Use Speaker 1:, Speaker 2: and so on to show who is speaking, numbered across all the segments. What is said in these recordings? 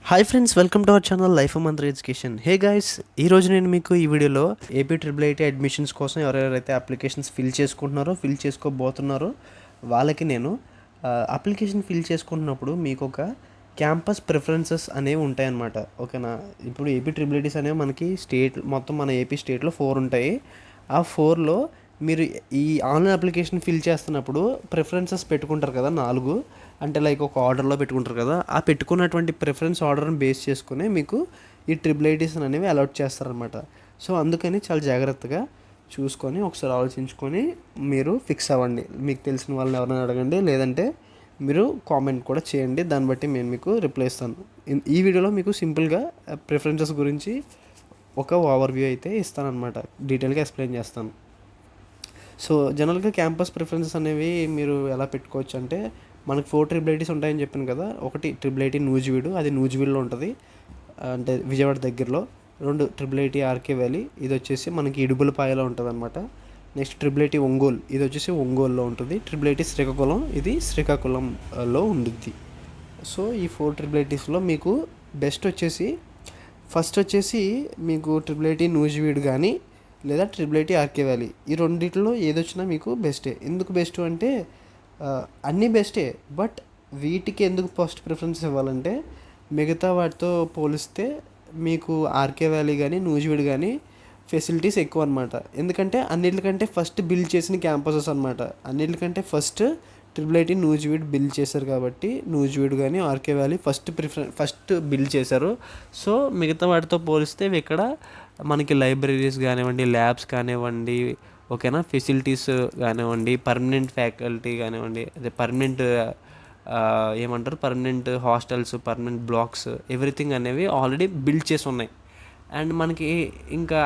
Speaker 1: Hi friends, welcome to our channel life Mantra education. Hey guys, ఈరోజు నేను మీకు ఈ వీడియోలో ఏపీ ట్రిపుల్ ఐటీ అడ్మిషన్స్ కోసం ఎవరెవరైతే అప్లికేషన్స్ ఫిల్ చేసుకోబోతున్నారో వాళ్ళకి నేను అప్లికేషన్ ఫిల్ చేసుకుంటున్నప్పుడు మీకు ఒక క్యాంపస్ ప్రిఫరెన్సెస్ అనేవి ఉంటాయన్నమాట. ఓకేనా? ఇప్పుడు ఏపీ ట్రిపుల్ ఐటీస్ అనేవి మనకి స్టేట్ మొత్తం మన ఏపీ స్టేట్లో 4 ఉంటాయి. ఆ 4లో మీరు ఈ ఆన్లైన్ అప్లికేషన్ ఫిల్ చేస్తున్నప్పుడు ప్రిఫరెన్సెస్ పెట్టుకుంటారు కదా, 4 అంటే లైక్ ఒక ఆర్డర్లో పెట్టుకుంటారు కదా. ఆ పెట్టుకున్నటువంటి ప్రిఫరెన్స్ ఆర్డర్ని బేస్ చేసుకుని మీకు ఈ ట్రిపుల్ ఐటీస్ అనేవి అలాట్ చేస్తారనమాట. సో అందుకని చాలా జాగ్రత్తగా చూసుకొని ఒకసారి ఆలోచించుకొని మీరు ఫిక్స్ అవ్వండి. మీకు తెలిసిన వాళ్ళని ఎవరైనా అడగండి, లేదంటే మీరు కామెంట్ కూడా చేయండి. దాన్ని బట్టి నేను మీకు రిప్లై ఇస్తాను. ఈ వీడియోలో మీకు సింపుల్గా ప్రిఫరెన్సెస్ గురించి ఒక ఓవర్వ్యూ అయితే ఇస్తానన్నమాట. డీటెయిల్గా ఎక్స్ప్లెయిన్ చేస్తాను. సో జనరల్గా క్యాంపస్ ప్రిఫరెన్సెస్ అనేవి మీరు ఎలా పెట్టుకోవచ్చు అంటే, మనకు 4 ట్రిపుల్ ఐటీస్ ఉంటాయని చెప్పాను కదా. ఒకటి ట్రిపుల్ ఐటీ నూజివీడు, అది నూజివీడులో ఉంటుంది, అంటే విజయవాడ దగ్గరలో. 2 ట్రిపుల్ ఐటీ ఆర్కే వ్యాలీ, ఇది వచ్చేసి మనకి ఇడుపులపాయలో ఉంటుంది అనమాట. నెక్స్ట్ ట్రిపుల్ ఐటీ ఒంగోలు, ఇది వచ్చేసి ఒంగోలులో ఉంటుంది. ట్రిపుల్ ఐటీ శ్రీకాకుళం, ఇది శ్రీకాకుళంలో ఉండుద్ది. సో ఈ 4 ట్రిపుల్ ఐటీస్లో మీకు బెస్ట్ వచ్చేసి ఫస్ట్ వచ్చేసి మీకు ట్రిపుల్ ఐటీ నూజివీడు కానీ లేదా ట్రిపుల్ ఐటీ ఆర్కే వ్యాలీ, ఈ రెండిట్లో ఏదొచ్చినా మీకు బెస్టే. ఎందుకు బెస్ట్ అంటే అన్నీ బెస్టే, బట్ వీటికి ఎందుకు ఫస్ట్ ప్రిఫరెన్స్ ఇవ్వాలంటే, మిగతా వాటితో పోలిస్తే మీకు ఆర్కే వ్యాలీ కానీ నూజివీడు కానీ ఫెసిలిటీస్ ఎక్కువ అనమాట. ఎందుకంటే అన్నిటికంటే ఫస్ట్ బిల్డ్ చేసిన క్యాంపసెస్ అనమాట. అన్నిటికంటే first triple IT Nuzvid build చేశారు కాబట్టి నూజివీడు కానీ ఆర్కే వ్యాలీ ఫస్ట్ బిల్డ్ చేశారు. సో మిగతా వాటితో పోలిస్తే ఇక్కడ మనకి లైబ్రరీస్ కానివ్వండి, ల్యాబ్స్ కానివ్వండి, ఓకేనా, ఫెసిలిటీస్ కానివ్వండి, పర్మనెంట్ ఫ్యాకల్టీ కానివ్వండి, అదే permanent hostels, permanent blocks, everything అనేవి ఆల్రెడీ బిల్డ్ చేసి ఉన్నాయి. అండ్ మనకి ఇంకా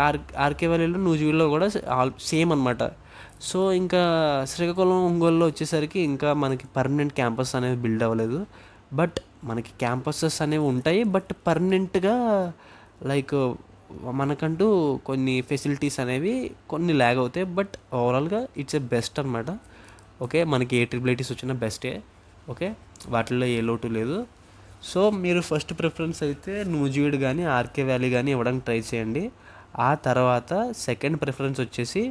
Speaker 1: ఆర్కే వ్యాలీలో నూజివీడులో కూడా సేమ్ అనమాట. సో ఇంకా శ్రీకాకుళం ఒంగోలులో వచ్చేసరికి ఇంకా మనకి పర్మనెంట్ క్యాంపస్ అనేవి బిల్డ్ అవ్వలేదు. బట్ మనకి క్యాంపసెస్ అనేవి ఉంటాయి, బట్ పర్మనెంట్గా లైక్ మనకంటూ కొన్ని ఫెసిలిటీస్ అనేవి కొన్ని ల్యాగ్ అవుతాయి. బట్ ఓవరాల్గా ఇట్స్ ఏ బెస్ట్ అనమాట. ఓకే, మనకి ఏ ట్రిపుల్ ఐటీస్ వచ్చినా బెస్టే. ఓకే, వాటిల్లో ఏ లోటు లేదు. సో మీరు ఫస్ట్ ప్రిఫరెన్స్ అయితే నూజివీడు కానీ ఆర్కే వ్యాలీ కానీ ఇవ్వడానికి ట్రై చేయండి. ఆ తర్వాత సెకండ్ ప్రిఫరెన్స్ వచ్చేసి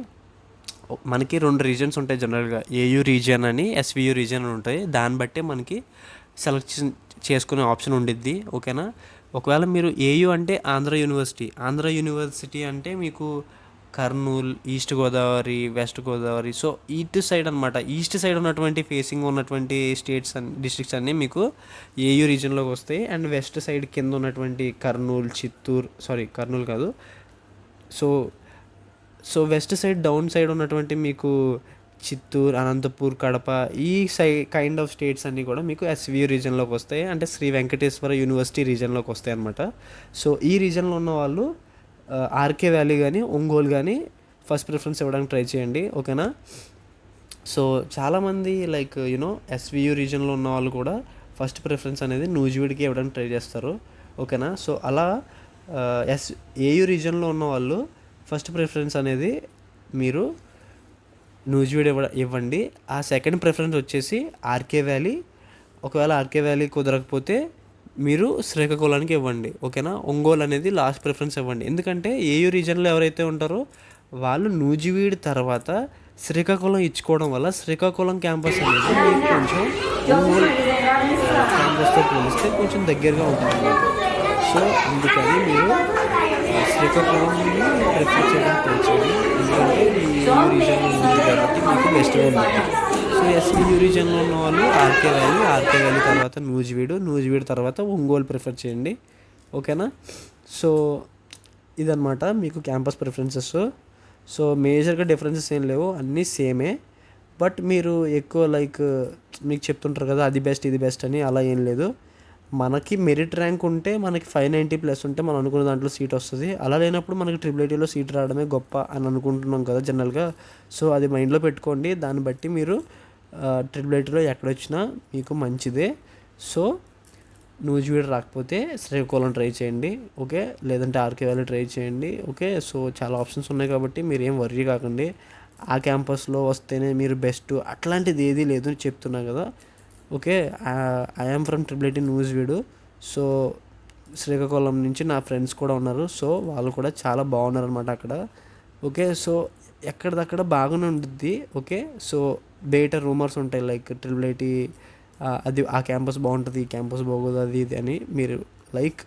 Speaker 1: మనకి 2 రీజన్స్ ఉంటాయి జనరల్గా, ఏయూ రీజియన్ అని, ఎస్వియు రీజియన్ అని ఉంటాయి. దాన్ని బట్టే మనకి సెలెక్ట్ చేసుకునే ఆప్షన్ ఉండిద్ది. ఓకేనా? ఒకవేళ మీరు ఏయూ అంటే ఆంధ్ర యూనివర్సిటీ అంటే మీకు Kurnool, east Godavari, west Godavari, so ఇటు సైడ్ అనమాట. ఈస్ట్ సైడ్ ఉన్నటువంటి ఫేసింగ్ ఉన్నటువంటి స్టేట్స్ డిస్ట్రిక్ట్స్ అన్నీ మీకు ఏయూ రీజియన్లోకి వస్తాయి. అండ్ వెస్ట్ సైడ్ కింద ఉన్నటువంటి కర్నూలు కాదు, so west side down side ఉన్నటువంటి మీకు చిత్తూరు, అనంతపూర్, కడప, ఈ కైండ్ ఆఫ్ స్టేట్స్ అన్నీ కూడా మీకు ఎస్వియు రీజన్లోకి వస్తాయి. అంటే శ్రీ వెంకటేశ్వర యూనివర్సిటీ రీజన్లోకి వస్తాయి అనమాట. సో ఈ రీజన్లో ఉన్న వాళ్ళు ఆర్కే వ్యాలీ కానీ ఒంగోలు కానీ ఫస్ట్ ప్రిఫరెన్స్ ఇవ్వడానికి ట్రై చేయండి. ఓకేనా? సో చాలామంది లైక్ ఎస్వియు రీజన్లో ఉన్న వాళ్ళు కూడా ఫస్ట్ ప్రిఫరెన్స్ అనేది నూజివీడికి ఇవ్వడానికి ట్రై చేస్తారు. ఓకేనా? సో అలా ఏయూ రీజన్లో ఉన్న వాళ్ళు ఫస్ట్ ప్రిఫరెన్స్ అనేది మీరు నూజివీడు ఇవ్వండి. ఆ సెకండ్ ప్రిఫరెన్స్ వచ్చేసి ఆర్కే వ్యాలీ. ఒకవేళ ఆర్కే వ్యాలీ కుదరకపోతే మీరు శ్రీకాకుళానికి ఇవ్వండి. ఓకేనా? ఒంగోలు అనేది లాస్ట్ ప్రిఫరెన్స్ ఇవ్వండి. ఎందుకంటే ఏయూ రీజన్లో ఎవరైతే ఉంటారో వాళ్ళు నూజివీడు తర్వాత శ్రీకాకుళం ఇచ్చుకోవడం వల్ల శ్రీకాకుళం క్యాంపస్ అనేది మీకు కొంచెం ఒంగోలు క్యాంపస్తో పోలిస్తే కొంచెం దగ్గరగా ఉంటుంది. సో అందుకని మీరు శ్రీకాకుళంని ప్రిఫర్ చేయడానికి ట్రై చేయండి. ఎందుకంటే ఈ ఏయూ రీజన్లో ఉంది కాబట్టి మీకు బెస్ట్గా ఉంటుంది. సో ఎస్వియు రీజన్లో ఉన్న వాళ్ళు ఆర్కే వ్యాలీ తర్వాత నూజివీడు తర్వాత ఒంగోలు ప్రిఫర్ చేయండి. ఓకేనా? సో ఇదన్నమాట మీకు క్యాంపస్ ప్రిఫరెన్సెస్. సో మేజర్గా డిఫరెన్సెస్ ఏం లేవు, అన్నీ సేమే. బట్ మీరు ఎక్కువ లైక్ మీకు చెప్తుంటారు కదా అది బెస్ట్ ఇది బెస్ట్ అని, అలా ఏం లేదు. మనకి మెరిట్ ర్యాంక్ ఉంటే మనకి 590+ ఉంటే మనం అనుకున్న దాంట్లో సీట్ వస్తుంది. అలా లేనప్పుడు మనకి ట్రిపుల్ ఐటీలో సీట్ రావడమే గొప్ప అని అనుకుంటున్నాం కదా జనరల్గా. సో అది మైండ్లో పెట్టుకోండి. దాన్ని బట్టి మీరు ట్రిపుల్ ఐటీలో ఎక్కడొచ్చినా మీకు మంచిదే. సో నూజివీడు రాకపోతే శ్రీకాకుళం ట్రై చేయండి. ఓకే, లేదంటే ఆర్కే వ్యాలీ ట్రై చేయండి. ఓకే, సో చాలా ఆప్షన్స్ ఉన్నాయి కాబట్టి మీరు ఏం వర్రీ కాకండి. ఆ క్యాంపస్లో వస్తేనే మీరు బెస్ట్ అట్లాంటిది ఏదీ లేదు చెప్తున్నా కదా. Okay, I am from triple IT Nuzvid. So Srikakulam నుంచి నా ఫ్రెండ్స్ కూడా ఉన్నారు. సో వాళ్ళు కూడా చాలా బాగున్నారనమాట అక్కడ. ఓకే. సో ఎక్కడిదక్కడ బాగానే ఉంటుంది. ఓకే. సో బయట రూమర్స్ ఉంటాయి లైక్ ట్రిపుల్ ఐటీ అది ఆ క్యాంపస్ బాగుంటుంది, ఈ క్యాంపస్ బాగోదు, అది ఇది అని. మీరు like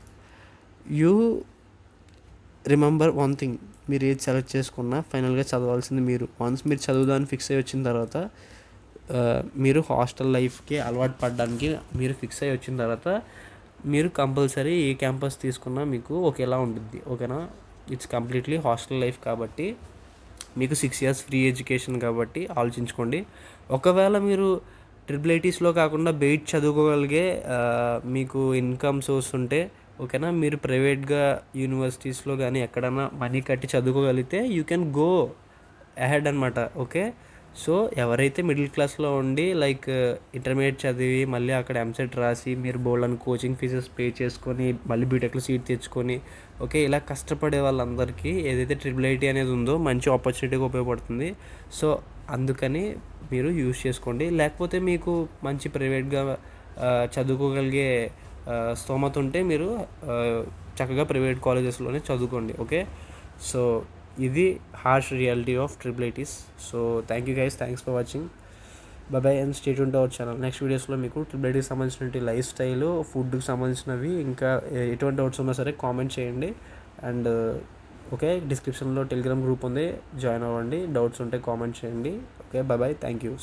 Speaker 1: you remember one thing, మీరు ఏది సెలెక్ట్ చేసుకున్నా ఫైనల్గా చదవాల్సింది మీరు. వన్స్ మీరు చదువుదాన్ని ఫిక్స్ అయ్యి వచ్చిన తర్వాత మీరు హాస్టల్ లైఫ్కి అలవాటు పడడానికి మీరు ఫిక్స్ అయ్యి వచ్చిన తర్వాత మీరు కంపల్సరీ ఏ క్యాంపస్ తీసుకున్నా మీకు ఒకేలా ఉంటుంది. ఓకేనా? ఇట్స్ కంప్లీట్లీ హాస్టల్ లైఫ్ కాబట్టి మీకు 6 years ఫ్రీ ఎడ్యుకేషన్ కాబట్టి ఆలోచించుకోండి. ఒకవేళ మీరు ట్రిపుల్ ఐటీస్లో కాకుండా బయట చదువుకోగలిగే మీకు ఇన్కమ్ సోర్స్ ఉంటే ఓకేనా, మీరు ప్రైవేట్గా యూనివర్సిటీస్లో కానీ ఎక్కడైనా మనీ కట్టి చదువుకోగలిగితే యూ కెన్ గో అహెడ్ అనమాట. ఓకే. సో ఎవరైతే మిడిల్ క్లాస్లో ఉండి లైక్ ఇంటర్మీడియట్ చదివి మళ్ళీ అక్కడ ఎంసెట్ రాసి మీరు బోల్డన్ కోచింగ్ ఫీజెస్ పే చేసుకొని మళ్ళీ బీటెక్లో సీట్ తెచ్చుకొని ఓకే ఇలా కష్టపడే వాళ్ళందరికీ ఏదైతే ట్రిపుల్ ఐటీ అనేది ఉందో మంచి ఆపర్చునిటీగా ఉపయోగపడుతుంది. సో అందుకని మీరు యూజ్ చేసుకోండి. లేకపోతే మీకు మంచి ప్రైవేట్గా చదువుకోగలిగే స్తోమత ఉంటే మీరు చక్కగా ప్రైవేట్ కాలేజెస్లోనే చదువుకోండి. ఓకే. సో ఇది harsh reality of triple ITs. So thank you guys, thanks for watching. Bye and stay tune to our channel. Next వీడియోస్లో మీకు ట్రిపుల్ ఐటీకి సంబంధించిన లైఫ్ స్టైల్, ఫుడ్కి సంబంధించినవి ఇంకా ఎటువంటి డౌట్స్ ఉన్నా సరే కామెంట్ చేయండి. అండ్ ఓకే, డిస్క్రిప్షన్లో టెలిగ్రామ్ గ్రూప్ ఉంది, జాయిన్ అవ్వండి. డౌట్స్ ఉంటే కామెంట్ చేయండి. Okay, bye, thank you.